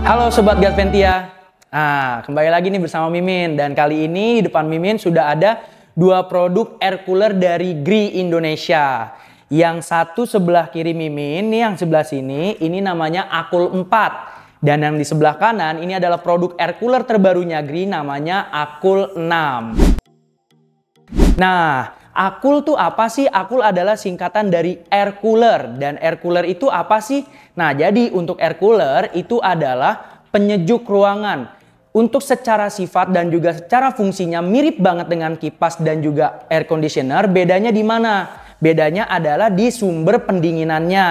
Halo Sobat Gadventia. Kembali lagi nih bersama Mimin. Dan kali ini di depan Mimin sudah ada dua produk air cooler dari Gree Indonesia. Yang satu sebelah kiri Mimin, nih yang sebelah sini, ini namanya Akool 4. Dan yang di sebelah kanan ini adalah produk air cooler terbarunya Gree, namanya Akool 6. Nah, Akool tuh apa sih? Akool adalah singkatan dari air cooler. Dan air cooler itu apa sih? Nah, jadi untuk air cooler itu adalah penyejuk ruangan. Untuk secara sifat dan juga secara fungsinya mirip banget dengan kipas dan juga air conditioner. Bedanya di mana? Bedanya adalah di sumber pendinginannya.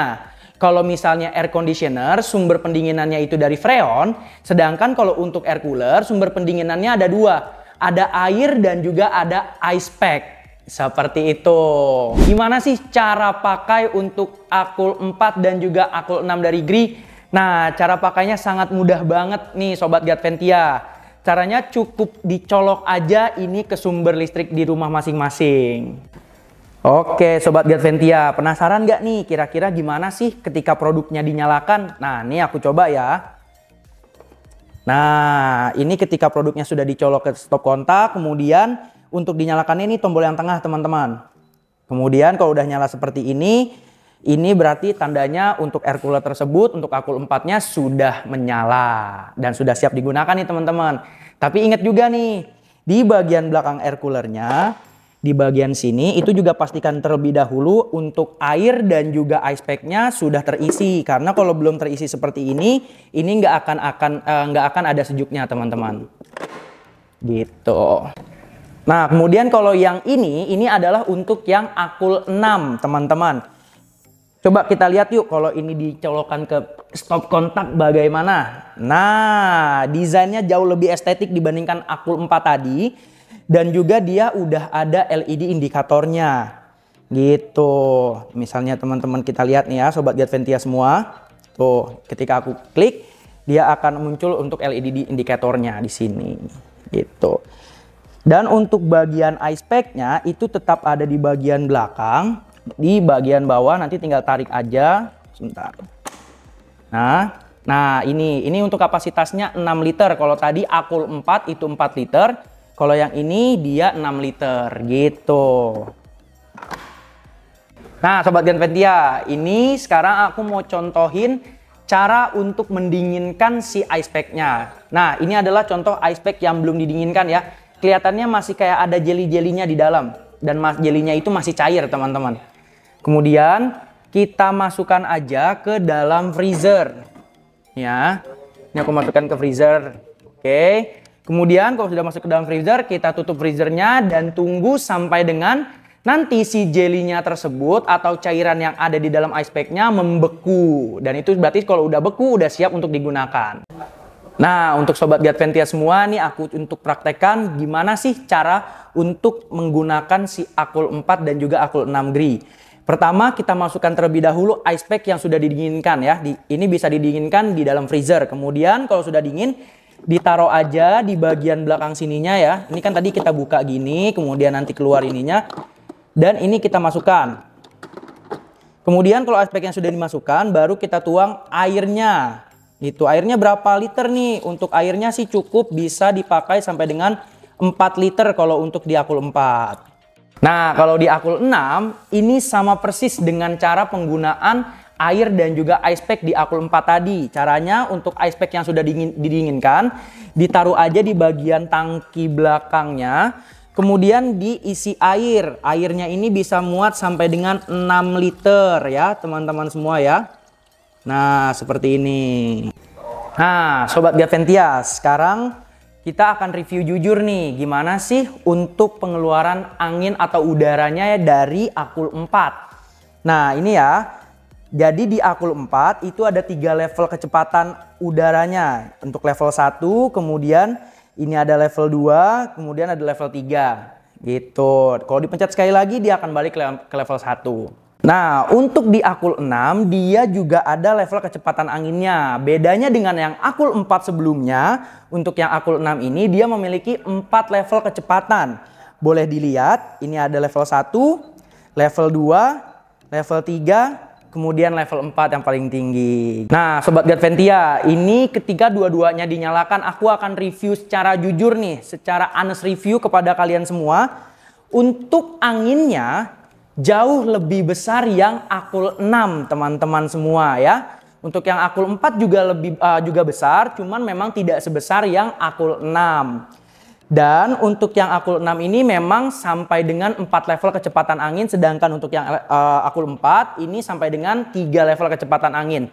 Kalau misalnya air conditioner, sumber pendinginannya itu dari freon. Sedangkan kalau untuk air cooler, sumber pendinginannya ada dua. Ada air dan juga ada ice pack. Seperti itu. Gimana sih cara pakai untuk Akool 4 dan juga Akool 6 dari Gree? Nah, cara pakainya sangat mudah banget nih Sobat Gadventia. Caranya cukup dicolok aja ini ke sumber listrik di rumah masing-masing. Oke Sobat Gadventia, penasaran nggak nih kira-kira gimana sih ketika produknya dinyalakan? Nah, ini aku coba ya. Nah, ini ketika produknya sudah dicolok ke stop kontak, kemudian untuk dinyalakan ini tombol yang tengah teman-teman. Kemudian kalau udah nyala seperti ini berarti tandanya untuk air cooler tersebut, untuk Akool 4-nya sudah menyala. Dan sudah siap digunakan nih teman-teman. Tapi ingat juga nih, di bagian belakang air coolernya, di bagian sini itu juga pastikan terlebih dahulu untuk air dan juga ice pack-nya sudah terisi. Karena kalau belum terisi seperti ini nggak akan ada sejuknya teman-teman. Gitu. Nah, kemudian kalau yang ini adalah untuk yang Akool 6, teman-teman. Coba kita lihat yuk kalau ini dicolokkan ke stop kontak bagaimana. Nah, desainnya jauh lebih estetik dibandingkan Akool 4 tadi. Dan juga dia udah ada LED indikatornya. Gitu. Misalnya teman-teman kita lihat nih ya, Sobat Gadventia semua. Tuh, ketika aku klik, dia akan muncul untuk LED indikatornya di sini. Gitu. Dan untuk bagian ice pack-nya itu tetap ada di bagian belakang, di bagian bawah nanti tinggal tarik aja. Sebentar. Nah ini untuk kapasitasnya 6 liter. Kalau tadi Akool 4 itu 4 liter, kalau yang ini dia 6 liter gitu. Nah Sobat Gadventia, ini sekarang aku mau contohin cara untuk mendinginkan si ice pack-nya. Nah ini adalah contoh ice pack yang belum didinginkan ya. Kelihatannya masih kayak ada jelly-jelinya di dalam. Dan jelinya itu masih cair teman-teman. Kemudian kita masukkan aja ke dalam freezer. Ya, ini aku masukkan ke freezer. Oke. Kemudian kalau sudah masuk ke dalam freezer, kita tutup freezernya dan tunggu sampai dengan nanti si jelinya tersebut atau cairan yang ada di dalam ice pack-nya membeku. Dan itu berarti kalau udah beku, udah siap untuk digunakan. Nah, untuk Sobat Gadventia semua nih aku untuk praktekkan gimana sih cara untuk menggunakan si Akool 4 dan juga Akool 6 Gree. Pertama, kita masukkan terlebih dahulu ice pack yang sudah didinginkan ya. Ini bisa didinginkan di dalam freezer. Kemudian kalau sudah dingin, ditaruh aja di bagian belakang sininya ya. Ini kan tadi kita buka gini, kemudian nanti keluar ininya. Dan ini kita masukkan. Kemudian kalau ice pack yang sudah dimasukkan, baru kita tuang airnya. Itu airnya berapa liter nih? Untuk airnya sih cukup bisa dipakai sampai dengan 4 liter kalau untuk di Akool 4. Nah, kalau di Akool 6 ini sama persis dengan cara penggunaan air dan juga ice pack di Akool 4 tadi. Caranya untuk ice pack yang sudah didinginkan ditaruh aja di bagian tangki belakangnya. Kemudian diisi air. Airnya ini bisa muat sampai dengan 6 liter ya, teman-teman semua ya. Nah, seperti ini. Nah, Sobat Gadventia, sekarang kita akan review jujur nih. Gimana sih untuk pengeluaran angin atau udaranya dari Akool 4. Nah, ini ya. Jadi di Akool 4 itu ada 3 level kecepatan udaranya. Untuk level 1, kemudian ini ada level 2, kemudian ada level 3. Gitu. Kalau dipencet sekali lagi, dia akan balik ke level 1. Nah, untuk di Akool 6 dia juga ada level kecepatan anginnya. Bedanya dengan yang Akool 4 sebelumnya, untuk yang Akool 6 ini dia memiliki 4 level kecepatan. Boleh dilihat, ini ada level 1, level 2, level 3, kemudian level 4 yang paling tinggi. Nah, Sobat Gadventia, ini ketika dua-duanya dinyalakan, aku akan review secara jujur nih, secara honest review kepada kalian semua. Untuk anginnya jauh lebih besar yang Akul 6, teman-teman semua ya. Untuk yang Akul 4 juga besar, cuman memang tidak sebesar yang Akul 6. Dan untuk yang Akul 6 ini memang sampai dengan 4 level kecepatan angin, sedangkan untuk yang Akul 4 ini sampai dengan 3 level kecepatan angin.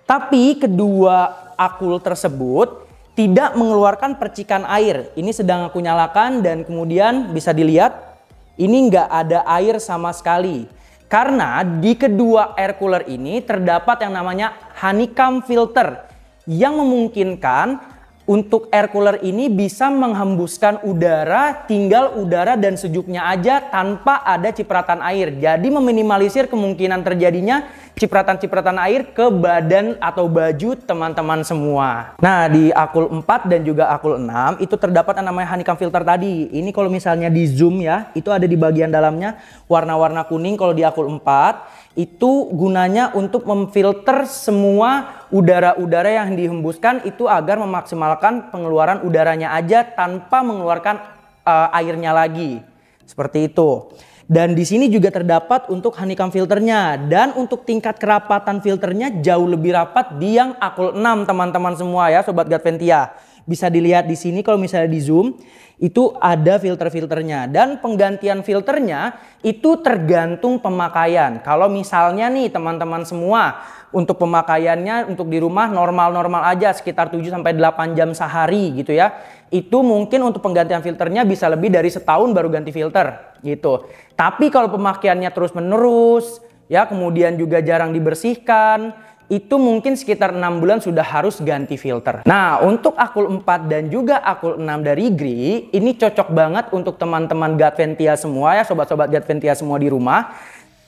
Tapi kedua Akul tersebut tidak mengeluarkan percikan air. Ini sedang aku nyalakan dan kemudian bisa dilihat ini nggak ada air sama sekali. Karena di kedua air cooler ini terdapat yang namanya honeycomb filter yang memungkinkan untuk air cooler ini bisa menghembuskan udara, tinggal udara dan sejuknya aja tanpa ada cipratan air. Jadi meminimalisir kemungkinan terjadinya cipratan-cipratan air ke badan atau baju teman-teman semua. Nah, di Akul 4 dan juga Akul 6 itu terdapat yang namanya honeycomb filter tadi. Ini kalau misalnya di zoom ya, itu ada di bagian dalamnya warna-warna kuning kalau di Akul 4. Itu gunanya untuk memfilter semua udara-udara yang dihembuskan itu agar memaksimalkan pengeluaran udaranya aja tanpa mengeluarkan airnya lagi. Seperti itu. Dan di sini juga terdapat untuk honeycomb filternya, dan untuk tingkat kerapatan filternya jauh lebih rapat di yang Akul 6 teman-teman semua ya Sobat Gadventia. Bisa dilihat di sini kalau misalnya di zoom itu ada filter-filternya, dan penggantian filternya itu tergantung pemakaian. Kalau misalnya nih teman-teman semua untuk pemakaiannya untuk di rumah normal-normal aja sekitar 7-8 jam sehari gitu ya. Itu mungkin untuk penggantian filternya bisa lebih dari setahun baru ganti filter gitu. Tapi kalau pemakaiannya terus-menerus ya, kemudian juga jarang dibersihkan, itu mungkin sekitar 6 bulan sudah harus ganti filter. Nah, untuk Akul 4 dan juga Akul 6 dari Gree, ini cocok banget untuk teman-teman Gadventia semua ya, sobat-sobat Gadventia semua di rumah.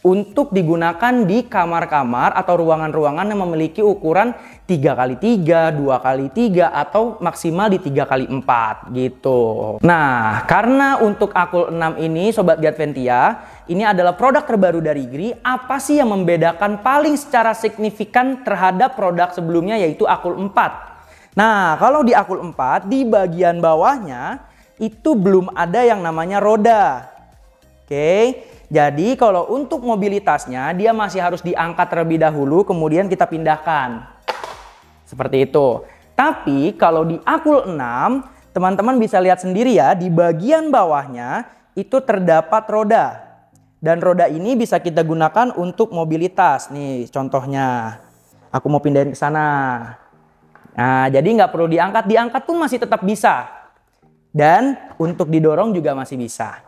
Untuk digunakan di kamar-kamar atau ruangan-ruangan yang memiliki ukuran 3x3, 2x3 atau maksimal di 3x4 gitu. Nah, karena untuk Akul 6 ini Sobat Gadventia, ini adalah produk terbaru dari Gree. Apa sih yang membedakan paling secara signifikan terhadap produk sebelumnya yaitu Akul 4? Nah, kalau di Akul 4 di bagian bawahnya itu belum ada yang namanya roda. Oke. Jadi kalau untuk mobilitasnya dia masih harus diangkat terlebih dahulu kemudian kita pindahkan. Seperti itu. Tapi kalau di Akul 6 teman-teman bisa lihat sendiri ya, di bagian bawahnya itu terdapat roda. Dan roda ini bisa kita gunakan untuk mobilitas. Nih contohnya. Aku mau pindahin ke sana. Nah, jadi nggak perlu diangkat. Diangkat pun masih tetap bisa. Dan untuk didorong juga masih bisa.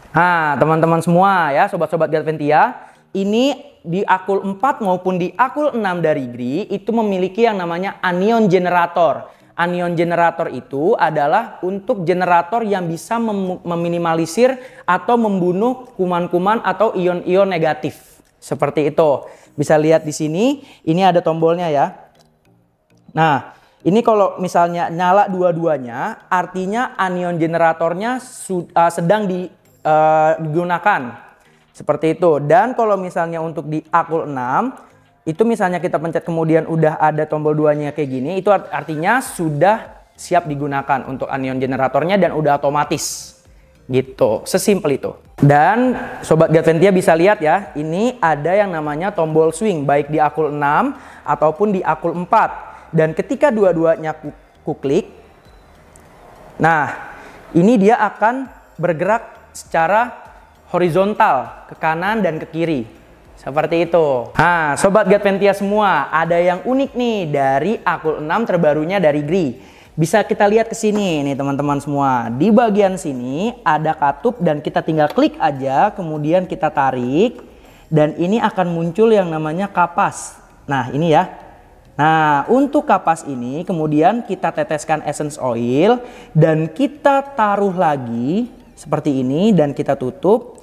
Nah, teman-teman semua ya, sobat-sobat Gadventia, ini di Akul 4 maupun di Akul 6 dari Gree itu memiliki yang namanya anion generator. Anion generator itu adalah untuk generator yang bisa meminimalisir atau membunuh kuman-kuman atau ion-ion negatif. Seperti itu. Bisa lihat di sini, ini ada tombolnya ya. Nah, ini kalau misalnya nyala dua-duanya, artinya anion generatornya sedang digunakan seperti itu. Dan kalau misalnya untuk di Akul 6 itu misalnya kita pencet kemudian udah ada tombol duanya kayak gini, itu artinya sudah siap digunakan untuk anion generatornya dan udah otomatis gitu, sesimpel itu. Dan Sobat Gadventia bisa lihat ya, ini ada yang namanya tombol swing baik di Akul 6 ataupun di Akul 4. Dan ketika dua-duanya ku klik, nah ini dia akan bergerak secara horizontal ke kanan dan ke kiri. Seperti itu. Nah, Sobat Gadventia semua, ada yang unik nih dari Akul 6 terbarunya dari Gree. Bisa kita lihat ke sini nih teman-teman semua. Di bagian sini ada katup dan kita tinggal klik aja, kemudian kita tarik dan ini akan muncul yang namanya kapas. Nah, ini ya. Nah, untuk kapas ini kemudian kita teteskan essence oil dan kita taruh lagi seperti ini dan kita tutup,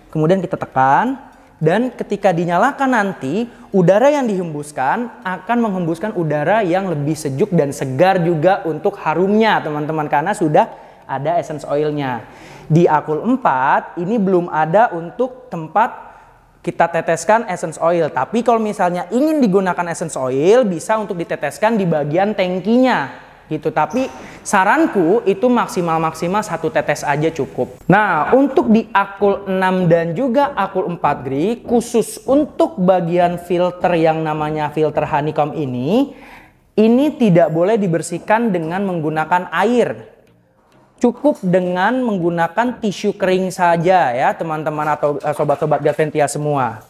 kemudian kita tekan, dan ketika dinyalakan nanti udara yang dihembuskan akan menghembuskan udara yang lebih sejuk dan segar juga untuk harumnya teman-teman, karena sudah ada essence oilnya. Di Akul 4 ini belum ada untuk tempat kita teteskan essence oil. Tapi kalau misalnya ingin digunakan essence oil, bisa untuk diteteskan di bagian tangkinya gitu. Tapi saranku itu maksimal 1 tetes aja cukup. Nah, untuk di Akul 6 dan juga Akul 4 Gri, khusus untuk bagian filter yang namanya filter honeycomb ini tidak boleh dibersihkan dengan menggunakan air. Cukup dengan menggunakan tisu kering saja ya teman-teman atau sobat-sobat Gadventia semua.